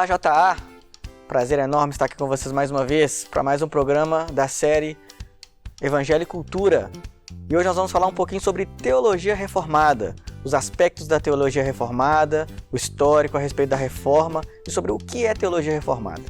Olá, JA! Prazer enorme estar aqui com vocês mais uma vez para mais um programa da série Evangelho e Cultura. E hoje nós vamos falar um pouquinho sobre teologia reformada, os aspectos da teologia reformada, o histórico a respeito da reforma e sobre o que é teologia reformada.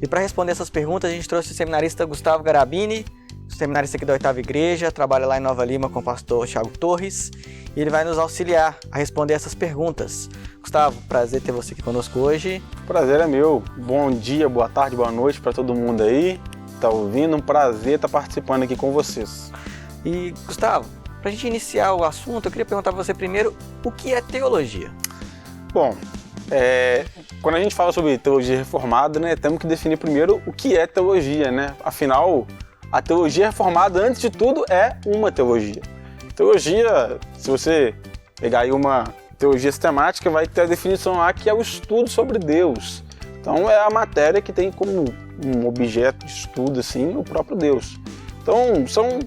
E para responder essas perguntas a gente trouxe o seminarista Gustavo Garabini, seminarista aqui da Oitava Igreja, trabalha lá em Nova Lima com o pastor Thiago Torres, e ele vai nos auxiliar a responder essas perguntas. Gustavo, prazer ter você aqui conosco hoje. Prazer é meu. Bom dia, boa tarde, boa noite para todo mundo aí. Tá ouvindo? Um prazer estar participando aqui com vocês. E, Gustavo, para a gente iniciar o assunto, eu queria perguntar para você primeiro, o que é teologia? Bom, quando a gente fala sobre teologia reformada, né, temos que definir primeiro o que é teologia, né? Afinal, a teologia reformada, antes de tudo, é uma teologia. Teologia, se você pegar aí uma teologia sistemática, vai ter a definição lá que é o estudo sobre Deus. Então é a matéria que tem como um objeto de estudo assim, o próprio Deus. Então são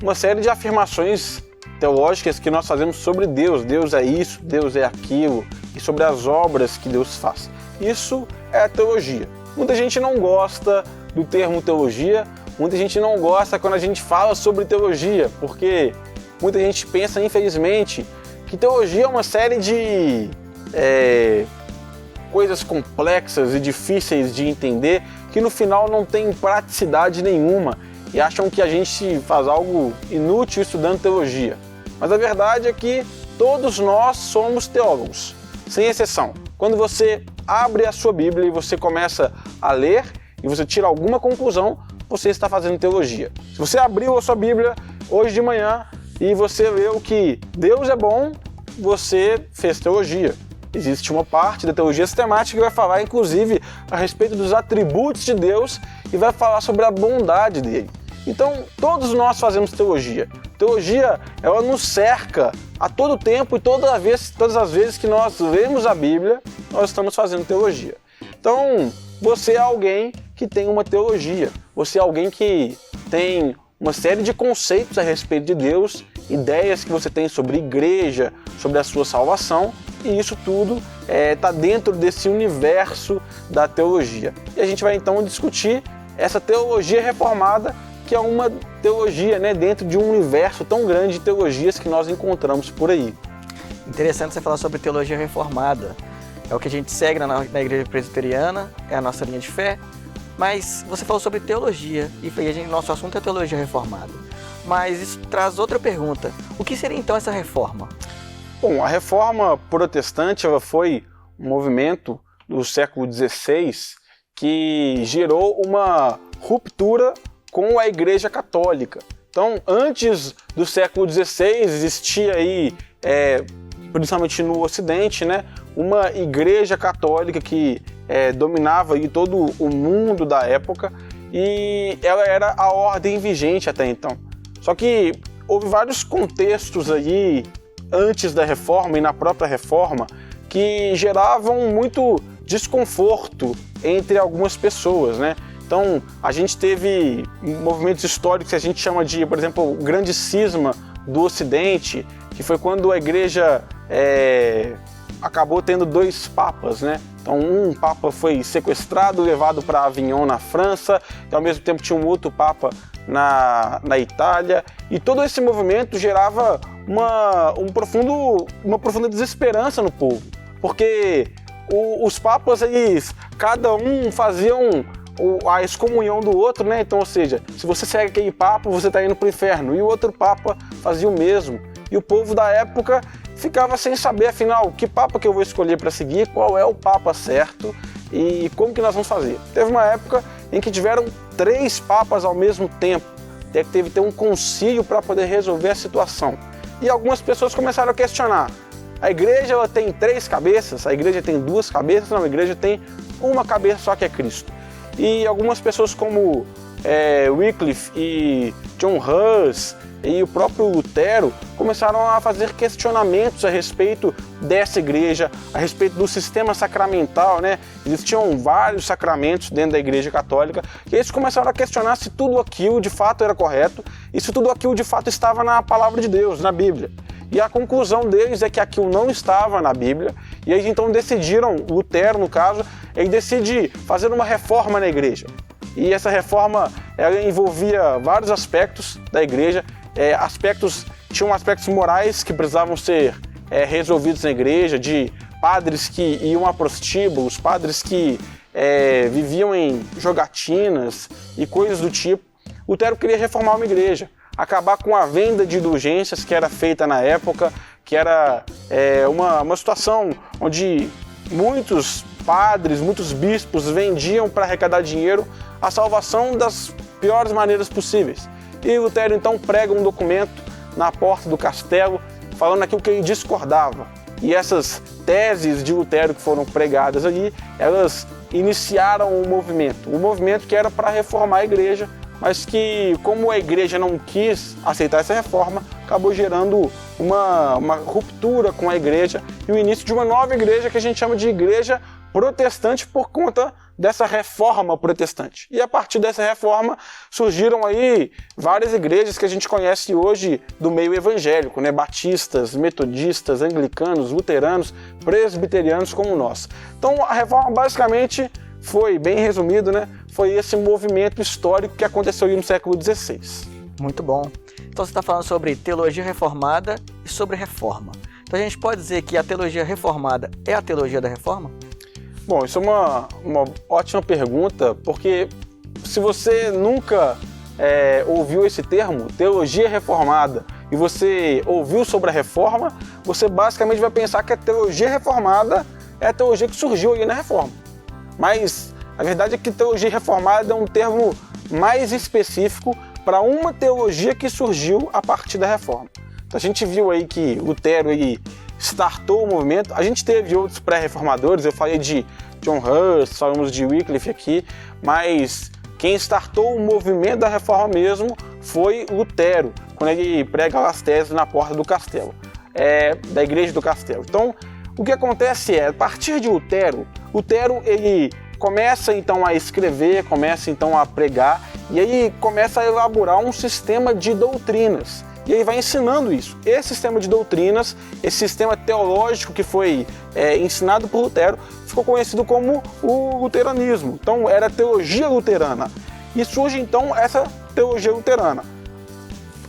uma série de afirmações teológicas que nós fazemos sobre Deus. Deus é isso, Deus é aquilo, e sobre as obras que Deus faz. Isso é a teologia. Muita gente não gosta do termo teologia, muita gente não gosta quando a gente fala sobre teologia, porque muita gente pensa, infelizmente, que teologia é uma série de coisas complexas e difíceis de entender, que no final não tem praticidade nenhuma e acham que a gente faz algo inútil estudando teologia. Mas a verdade é que todos nós somos teólogos, sem exceção. Quando você abre a sua Bíblia e você começa a ler e você tira alguma conclusão, você está fazendo teologia. Se você abriu a sua Bíblia hoje de manhã e você leu que Deus é bom, você fez teologia. Existe uma parte da teologia sistemática que vai falar, inclusive, a respeito dos atributos de Deus e vai falar sobre a bondade dele. Então, todos nós fazemos teologia. Teologia, ela nos cerca a todo tempo e todas as vezes que nós lemos a Bíblia, nós estamos fazendo teologia. Então, você é alguém que tem uma teologia. Você é alguém que tem uma série de conceitos a respeito de Deus, ideias que você tem sobre igreja, sobre a sua salvação, e isso tudo está dentro desse universo da teologia. E a gente vai então discutir essa teologia reformada, que é uma teologia, né, dentro de um universo tão grande de teologias que nós encontramos por aí. Interessante você falar sobre teologia reformada. É o que a gente segue na igreja presbiteriana, é a nossa linha de fé. Mas você falou sobre teologia, e nosso assunto é teologia reformada. Mas isso traz outra pergunta. O que seria então essa reforma? Bom, a reforma protestante ela foi um movimento do século XVI que gerou uma ruptura com a Igreja Católica. Então, antes do século XVI, existia aí, principalmente no Ocidente, né, uma Igreja Católica que dominava aí todo o mundo da época, e ela era a ordem vigente até então. Só que houve vários contextos aí antes da reforma e na própria reforma que geravam muito desconforto entre algumas pessoas, né? Então a gente teve movimentos históricos que a gente chama de, por exemplo, o grande cisma do Ocidente, que foi quando a igreja acabou tendo dois papas, né? Então um papa foi sequestrado, levado para Avignon na França, e ao mesmo tempo tinha um outro papa na Itália, e todo esse movimento gerava uma profunda desesperança no povo, porque os papas, eles, cada um faziam a excomunhão do outro, né? Então, ou seja, se você segue aquele papa, você está indo para o inferno, e o outro papa fazia o mesmo, e o povo da época ficava sem saber, afinal, que papa que eu vou escolher para seguir, qual é o papa certo e como que nós vamos fazer. Teve uma época em que tiveram 3 papas ao mesmo tempo, até que teve que ter um concílio para poder resolver a situação. E algumas pessoas começaram a questionar: a igreja ela tem 3 cabeças? A igreja tem 2 cabeças? Não, a igreja tem uma cabeça só, que é Cristo. E algumas pessoas como Wycliffe e John Hus e o próprio Lutero começaram a fazer questionamentos a respeito dessa igreja, a respeito do sistema sacramental, né? Existiam vários sacramentos dentro da Igreja Católica, e eles começaram a questionar se tudo aquilo de fato era correto e se tudo aquilo de fato estava na palavra de Deus, na Bíblia. E a conclusão deles é que aquilo não estava na Bíblia, e eles então decidiram, Lutero no caso, ele decide fazer uma reforma na igreja. E essa reforma ela envolvia vários aspectos da igreja, tinham aspectos morais que precisavam ser resolvidos na igreja, de padres que iam a prostíbulos, padres que viviam em jogatinas e coisas do tipo. Lutero queria reformar uma igreja, acabar com a venda de indulgências que era feita na época, que era uma situação onde muitos padres, muitos bispos vendiam para arrecadar dinheiro a salvação das piores maneiras possíveis. E Lutero então prega um documento na porta do castelo falando aquilo que ele discordava. E essas teses de Lutero que foram pregadas ali, elas iniciaram um movimento que era para reformar a igreja, mas que, como a igreja não quis aceitar essa reforma, acabou gerando uma ruptura com a igreja e o início de uma nova igreja que a gente chama de igreja protestante por conta dessa reforma protestante. E a partir dessa reforma surgiram aí várias igrejas que a gente conhece hoje do meio evangélico, né? Batistas, metodistas, anglicanos, luteranos, presbiterianos como nós. Então a reforma basicamente foi, bem resumido, né? Foi esse movimento histórico que aconteceu aí no século XVI. Muito bom. Então você está falando sobre teologia reformada e sobre reforma. Então a gente pode dizer que a teologia reformada é a teologia da reforma? Bom, isso é uma ótima pergunta, porque se você nunca ouviu esse termo, teologia reformada, e você ouviu sobre a reforma, você basicamente vai pensar que a teologia reformada é a teologia que surgiu aí na reforma. Mas a verdade é que teologia reformada é um termo mais específico para uma teologia que surgiu a partir da reforma. Então a gente viu aí que Lutero startou o movimento. A gente teve outros pré-reformadores, eu falei de John Hus, falamos de Wycliffe aqui, mas quem startou o movimento da reforma mesmo foi Lutero, quando ele prega as teses na porta do castelo, da igreja do castelo. Então, o que acontece a partir de Lutero ele começa então a escrever, começa então a pregar, e aí começa a elaborar um sistema de doutrinas. E ele vai ensinando isso. Esse sistema de doutrinas, esse sistema teológico que foi ensinado por Lutero, ficou conhecido como o luteranismo. Então era a teologia luterana. E surge então essa teologia luterana.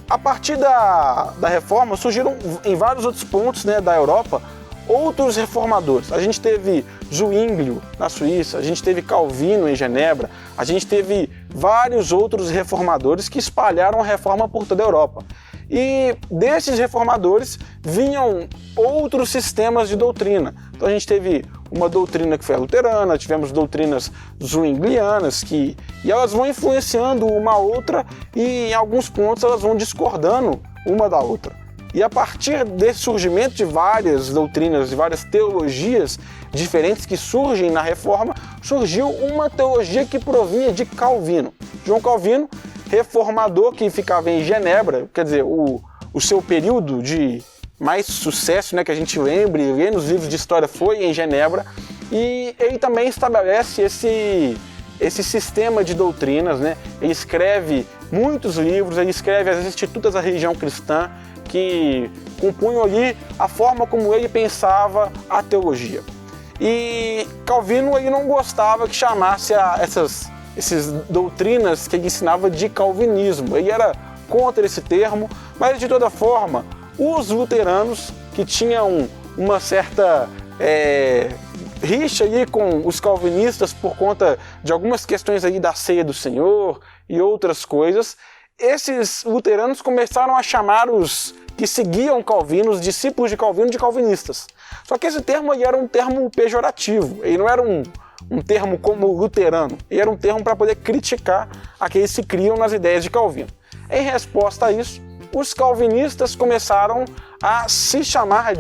A partir da reforma surgiram em vários outros pontos, né, da Europa outros reformadores. A gente teve Zwinglio na Suíça, a gente teve Calvino em Genebra, a gente teve vários outros reformadores que espalharam a reforma por toda a Europa. E desses reformadores vinham outros sistemas de doutrina. Então a gente teve uma doutrina que foi a luterana, tivemos doutrinas zwinglianas, e elas vão influenciando uma a outra e em alguns pontos elas vão discordando uma da outra. E a partir desse surgimento de várias doutrinas, de várias teologias diferentes que surgem na reforma, surgiu uma teologia que provinha de Calvino. João Calvino, reformador que ficava em Genebra, quer dizer, o seu período de mais sucesso, né, que a gente lê nos livros de história, foi em Genebra, e ele também estabelece esse sistema de doutrinas, né? Ele escreve muitos livros, ele escreve as Institutas da Religião Cristã, que compunham ali a forma como ele pensava a teologia. E Calvino ele não gostava que chamasse essas doutrinas que ele ensinava de calvinismo. Ele era contra esse termo, mas de toda forma, os luteranos que tinham uma certa rixa aí com os calvinistas por conta de algumas questões aí da ceia do Senhor e outras coisas, esses luteranos começaram a chamar os que seguiam Calvino, os discípulos de Calvino, de calvinistas. Só que esse termo aí era um termo pejorativo, ele não era um termo como luterano, ele era um termo para poder criticar aqueles que se criam nas ideias de Calvino. Em resposta a isso, os calvinistas começaram a se chamar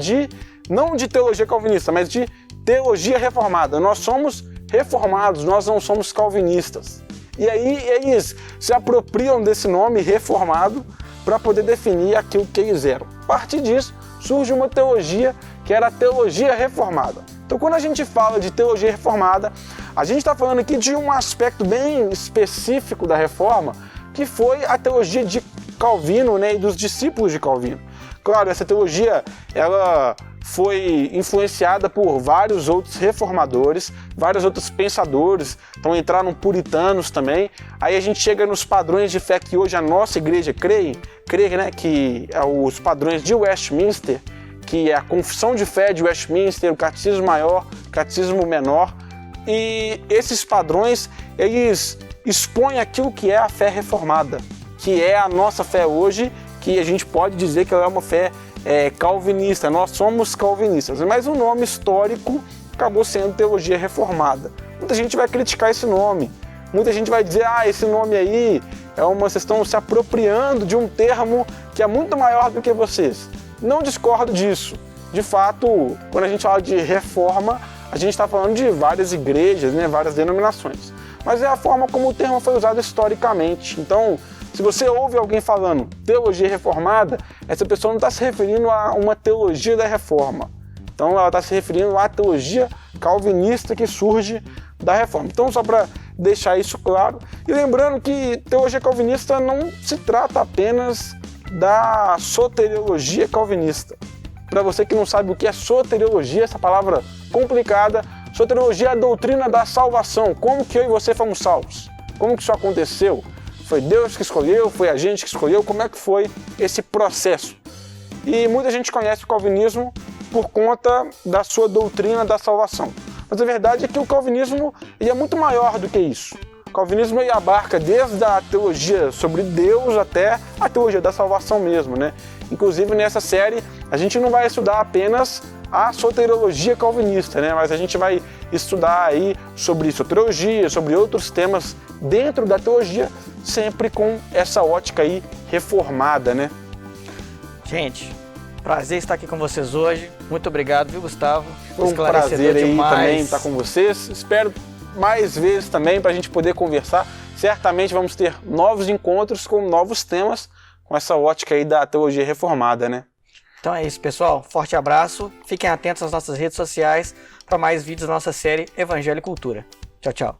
não de teologia calvinista, mas de teologia reformada. Nós somos reformados, nós não somos calvinistas. E aí eles se apropriam desse nome reformado para poder definir aquilo que eles eram. A partir disso, surge uma teologia que era a teologia reformada. Então, quando a gente fala de teologia reformada, a gente está falando aqui de um aspecto bem específico da reforma, que foi a teologia de Calvino, né, e dos discípulos de Calvino. Claro, essa teologia, ela foi influenciada por vários outros reformadores, vários outros pensadores, então entraram puritanos também. Aí a gente chega nos padrões de fé que hoje a nossa igreja crê, né, que é os padrões de Westminster, que é a confissão de fé de Westminster, o catecismo maior, o catecismo menor. E esses padrões, eles expõem aquilo que é a fé reformada, que é a nossa fé hoje, que a gente pode dizer que ela é uma fé calvinista. Nós somos calvinistas, mas o nome histórico acabou sendo teologia reformada. Muita gente vai criticar esse nome, muita gente vai dizer, esse nome aí vocês estão se apropriando de um termo que é muito maior do que vocês. Não discordo disso. De fato, quando a gente fala de reforma, a gente está falando de várias igrejas, né, várias denominações. Mas é a forma como o termo foi usado historicamente. Então, se você ouve alguém falando teologia reformada, essa pessoa não está se referindo a uma teologia da reforma. Então ela está se referindo à teologia calvinista que surge da reforma. Então, só para deixar isso claro, e lembrando que teologia calvinista não se trata apenas da soteriologia calvinista. Para você que não sabe o que é soteriologia, essa palavra complicada, soteriologia é a doutrina da salvação. Como que eu e você fomos salvos? Como que isso aconteceu? Foi Deus que escolheu? Foi a gente que escolheu? Como é que foi esse processo? E muita gente conhece o calvinismo por conta da sua doutrina da salvação. Mas a verdade é que o calvinismo é muito maior do que isso. O calvinismo abarca desde a teologia sobre Deus até a teologia da salvação mesmo, né? Inclusive nessa série a gente não vai estudar apenas a soteriologia calvinista, né? Mas a gente vai estudar aí sobre soteriologia, sobre outros temas dentro da teologia, sempre com essa ótica aí reformada, né? Gente, prazer estar aqui com vocês hoje. Muito obrigado, viu, Gustavo? Foi um prazer aí também estar com vocês. Espero mais vezes também para a gente poder conversar. Certamente vamos ter novos encontros com novos temas, com essa ótica aí da teologia reformada, né? Então é isso, pessoal. Forte abraço. Fiquem atentos às nossas redes sociais para mais vídeos da nossa série Evangelho e Cultura. Tchau, tchau.